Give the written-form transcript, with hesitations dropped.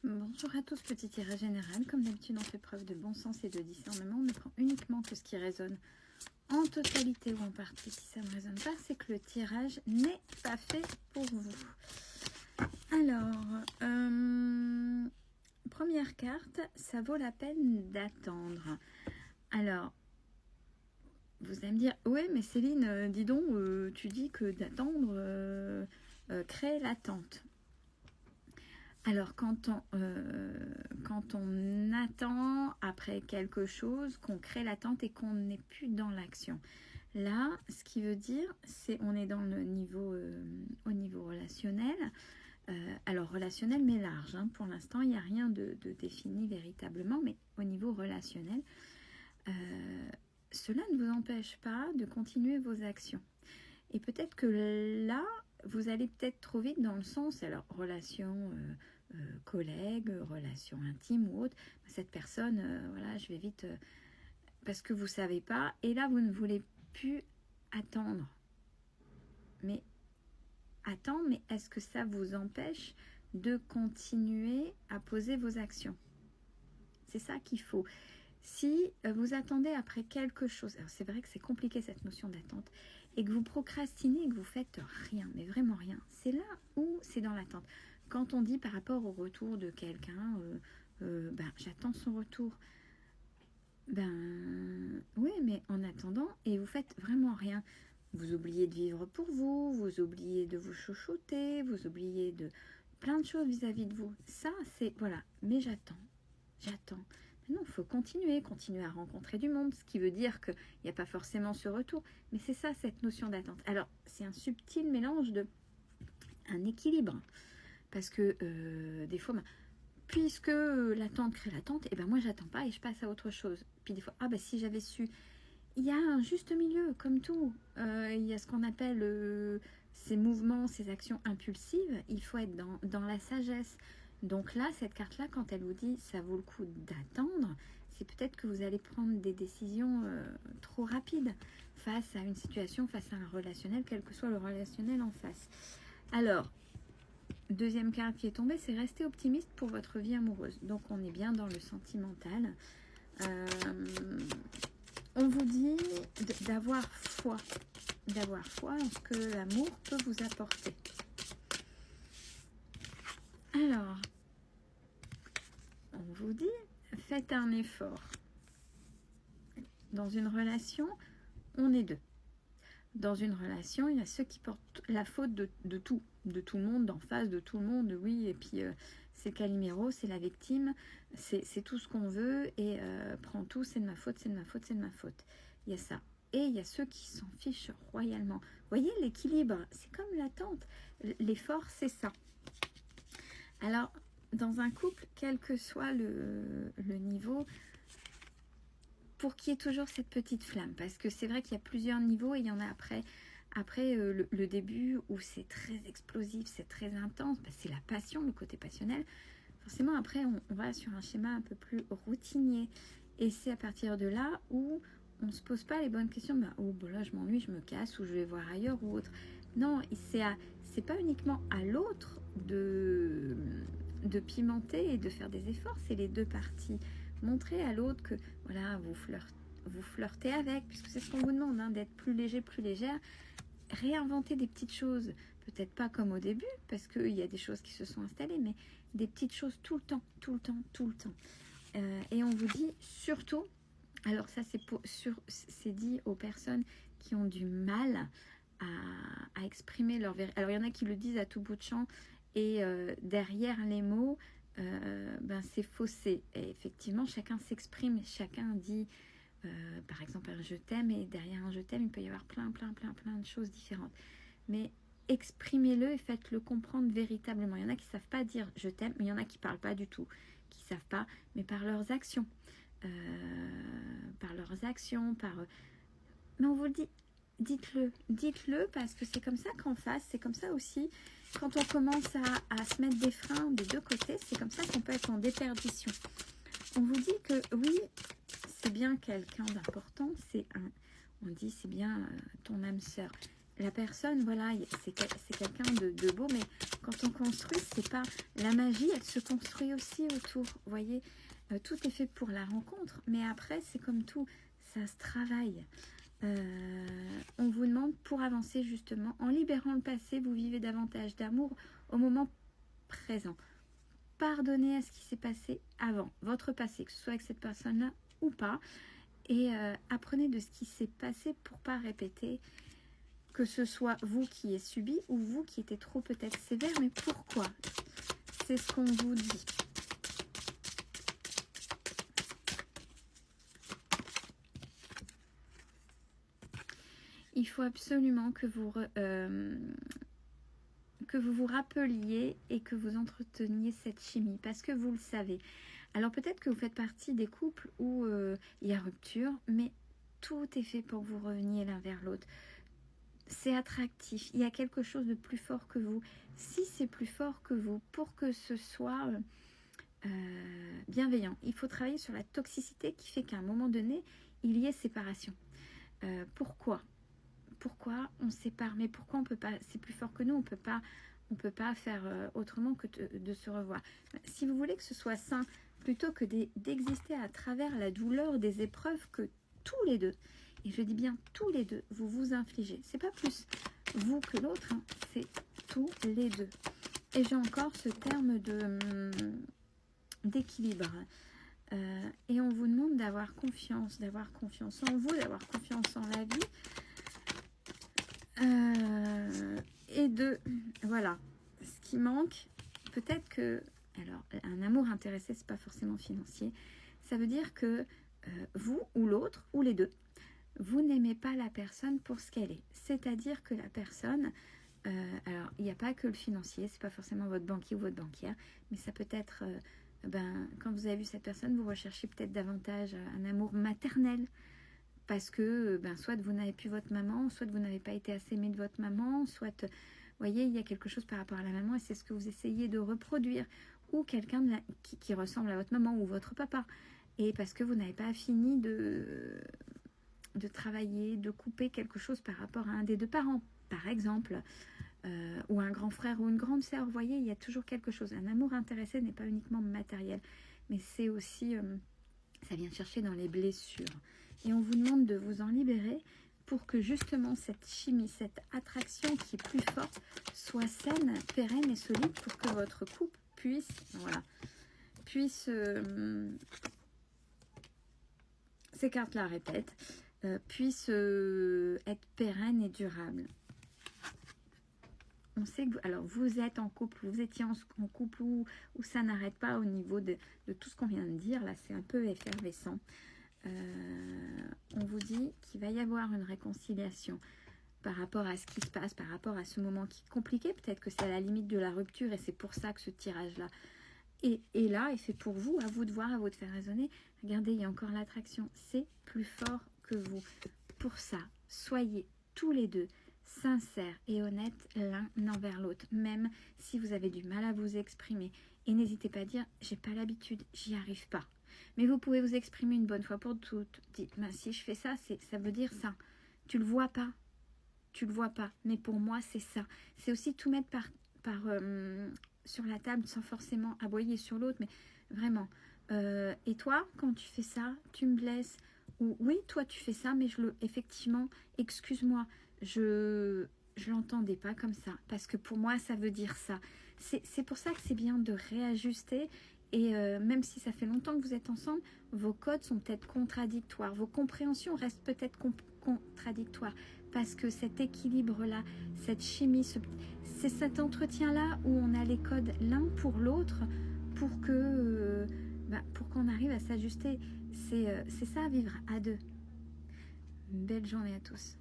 Bonjour à tous, petit tirage général. Comme d'habitude, on fait preuve de bon sens et de discernement. On ne prend uniquement que ce qui résonne en totalité ou en partie. Si ça ne résonne pas, c'est que le tirage n'est pas fait pour vous. Alors, première carte, ça vaut la peine d'attendre. Alors, vous allez me dire, ouais, mais Céline, dis donc, tu dis que d'attendre crée l'attente. Alors, quand on attend après quelque chose, qu'on crée l'attente et qu'on n'est plus dans l'action. Là, ce qui veut dire, c'est on est dans le niveau, au niveau relationnel. Alors, relationnel, mais large. Hein. Pour l'instant, il n'y a rien de défini véritablement, mais au niveau relationnel, cela ne vous empêche pas de continuer vos actions. Et peut-être que là, vous allez peut-être trop vite dans le sens, alors relation collègue, relation intime ou autre, cette personne, voilà, je vais vite, parce que vous ne savez pas, et là, vous ne voulez plus attendre. Mais attendre, mais est-ce que ça vous empêche de continuer à poser vos actions? C'est ça qu'il faut. Si vous attendez après quelque chose, alors c'est vrai que c'est compliqué cette notion d'attente, et que vous procrastinez et que vous faites rien, mais vraiment rien, c'est là où c'est dans l'attente. Quand on dit par rapport au retour de quelqu'un, j'attends son retour, oui, mais en attendant, et vous faites vraiment rien. Vous oubliez de vivre pour vous, vous oubliez de vous chouchouter, vous oubliez de plein de choses vis-à-vis de vous. Ça, c'est, voilà, mais j'attends. Non, il faut continuer à rencontrer du monde, ce qui veut dire qu'il n'y a pas forcément ce retour. Mais c'est ça, cette notion d'attente. Alors, c'est un subtil mélange de un équilibre. Parce que des fois, puisque l'attente crée l'attente, et moi, j'attends pas et je passe à autre chose. Puis des fois, si j'avais su. Il y a un juste milieu, comme tout. Il y a ce qu'on appelle ces mouvements, ces actions impulsives. Il faut être dans la sagesse. Donc là, cette carte-là, quand elle vous dit ça vaut le coup d'attendre, c'est peut-être que vous allez prendre des décisions trop rapides face à une situation, face à un relationnel, quel que soit le relationnel en face. Alors, deuxième carte qui est tombée, c'est rester optimiste pour votre vie amoureuse. Donc on est bien dans le sentimental. On vous dit d'avoir foi en ce que l'amour peut vous apporter. Alors, on vous dit, faites un effort. Dans une relation, on est deux. Dans une relation, il y a ceux qui portent la faute de tout le monde, d'en face, de tout le monde, oui, et puis c'est Calimero, c'est la victime, c'est tout ce qu'on veut, et prends tout, c'est de ma faute, c'est de ma faute, c'est de ma faute. Il y a ça. Et il y a ceux qui s'en fichent royalement. Vous voyez, l'équilibre, c'est comme l'attente. L'effort, c'est ça. Alors, dans un couple, quel que soit le niveau, pour qu'il y ait toujours cette petite flamme, parce que c'est vrai qu'il y a plusieurs niveaux et il y en a après le début où c'est très explosif, c'est très intense, c'est la passion, le côté passionnel. Forcément, après, on va sur un schéma un peu plus routinier. Et c'est à partir de là où on ne se pose pas les bonnes questions. Là, je m'ennuie, je me casse, ou je vais voir ailleurs, ou autre. Non, c'est pas uniquement à l'autre de pimenter et de faire des efforts. C'est les deux parties. Montrer à l'autre que, voilà, vous flirtez avec, puisque c'est ce qu'on vous demande, d'être plus léger, plus légère. Réinventer des petites choses, peut-être pas comme au début, parce qu'il y a des choses qui se sont installées, mais des petites choses tout le temps. Et on vous dit surtout, alors ça c'est dit aux personnes qui ont du mal à exprimer leur vérité. Alors il y en a qui le disent à tout bout de champ, et derrière les mots, c'est faussé. Et effectivement, chacun s'exprime, chacun dit... par exemple un je t'aime, et derrière un je t'aime il peut y avoir plein de choses différentes, mais exprimez-le et faites-le comprendre véritablement. Il y en a qui ne savent pas dire je t'aime, mais il y en a qui ne parlent pas du tout, qui ne savent pas, mais par leurs actions, mais on vous le dit, dites-le parce que c'est comme ça qu'en face, c'est comme ça aussi quand on commence à se mettre des freins des deux côtés, c'est comme ça qu'on peut être en déperdition. On vous dit que oui, c'est bien quelqu'un d'important, on dit c'est bien ton âme sœur. la personne, voilà, c'est quelqu'un de beau, mais quand on construit, c'est pas... La magie, elle se construit aussi autour, vous voyez. Tout est fait pour la rencontre, mais après, c'est comme tout, ça se travaille. On vous demande, pour avancer justement, en libérant le passé, vous vivez davantage d'amour au moment présent. Pardonnez à ce qui s'est passé avant, votre passé, que ce soit avec cette personne-là ou pas, et apprenez de ce qui s'est passé pour pas répéter, que ce soit vous qui ayez subi ou vous qui étiez trop peut-être sévère, mais pourquoi? C'est ce qu'on vous dit. Il faut absolument que vous vous rappeliez et que vous entreteniez cette chimie, parce que vous le savez. Alors peut-être que vous faites partie des couples où il y a rupture, mais tout est fait pour que vous reveniez l'un vers l'autre. C'est attractif, il y a quelque chose de plus fort que vous. Si c'est plus fort que vous, pour que ce soit bienveillant, il faut travailler sur la toxicité qui fait qu'à un moment donné, il y ait séparation. Pourquoi on se sépare? Mais pourquoi on peut pas? C'est plus fort que nous, on peut pas faire autrement que de se revoir. Si vous voulez que ce soit sain, plutôt que d'exister à travers la douleur des épreuves que tous les deux, et je dis bien tous les deux, vous vous infligez. C'est pas plus vous que l'autre, hein, c'est tous les deux. Et j'ai encore ce terme d'équilibre. Et on vous demande d'avoir confiance en vous, d'avoir confiance en la vie. Et voilà, ce qui manque, peut-être que, alors un amour intéressé, c'est pas forcément financier, ça veut dire que vous ou l'autre, ou les deux, vous n'aimez pas la personne pour ce qu'elle est. C'est-à-dire que la personne, alors il n'y a pas que le financier, c'est pas forcément votre banquier ou votre banquière, mais ça peut être, quand vous avez vu cette personne, vous recherchez peut-être davantage un amour maternel, parce que soit vous n'avez plus votre maman, soit vous n'avez pas été assez aimé de votre maman, soit, vous voyez, il y a quelque chose par rapport à la maman et c'est ce que vous essayez de reproduire, ou quelqu'un qui ressemble à votre maman ou votre papa, et parce que vous n'avez pas fini de travailler, de couper quelque chose par rapport à un des deux parents, par exemple, ou un grand frère ou une grande sœur, vous voyez, il y a toujours quelque chose. Un amour intéressé n'est pas uniquement matériel, mais c'est aussi, ça vient chercher dans les blessures. Et on vous demande de vous en libérer pour que justement cette chimie, cette attraction qui est plus forte, soit saine, pérenne et solide pour que votre couple puisse, ces cartes-là répètent, puisse être pérenne et durable. On sait que vous êtes en couple, vous étiez en couple où ça n'arrête pas au niveau de tout ce qu'on vient de dire. Là, c'est un peu effervescent. On vous dit qu'il va y avoir une réconciliation par rapport à ce qui se passe, par rapport à ce moment qui est compliqué. Peut-être que c'est à la limite de la rupture et c'est pour ça que ce tirage-là est là et fait pour vous, à vous de voir, à vous de faire raisonner. Regardez, il y a encore l'attraction. C'est plus fort que vous. Pour ça, soyez tous les deux sincères et honnêtes l'un envers l'autre, même si vous avez du mal à vous exprimer. Et n'hésitez pas à dire, j'ai pas l'habitude, j'y arrive pas. Mais vous pouvez vous exprimer une bonne fois pour toutes. Dites, si je fais ça, ça veut dire ça. Tu le vois pas. Mais pour moi, c'est ça. C'est aussi tout mettre sur la table sans forcément aboyer sur l'autre, mais vraiment. Et toi, quand tu fais ça, tu me blesses. Ou oui, toi, tu fais ça, mais effectivement, excuse-moi, je l'entendais pas comme ça. Parce que pour moi, ça veut dire ça. C'est pour ça que c'est bien de réajuster. Et même si ça fait longtemps que vous êtes ensemble, vos codes sont peut-être contradictoires. Vos compréhensions restent peut-être contradictoires. Parce que cet équilibre-là, cette chimie, c'est cet entretien-là où on a les codes l'un pour l'autre pour qu'on arrive à s'ajuster. C'est ça, vivre à deux. Belle journée à tous.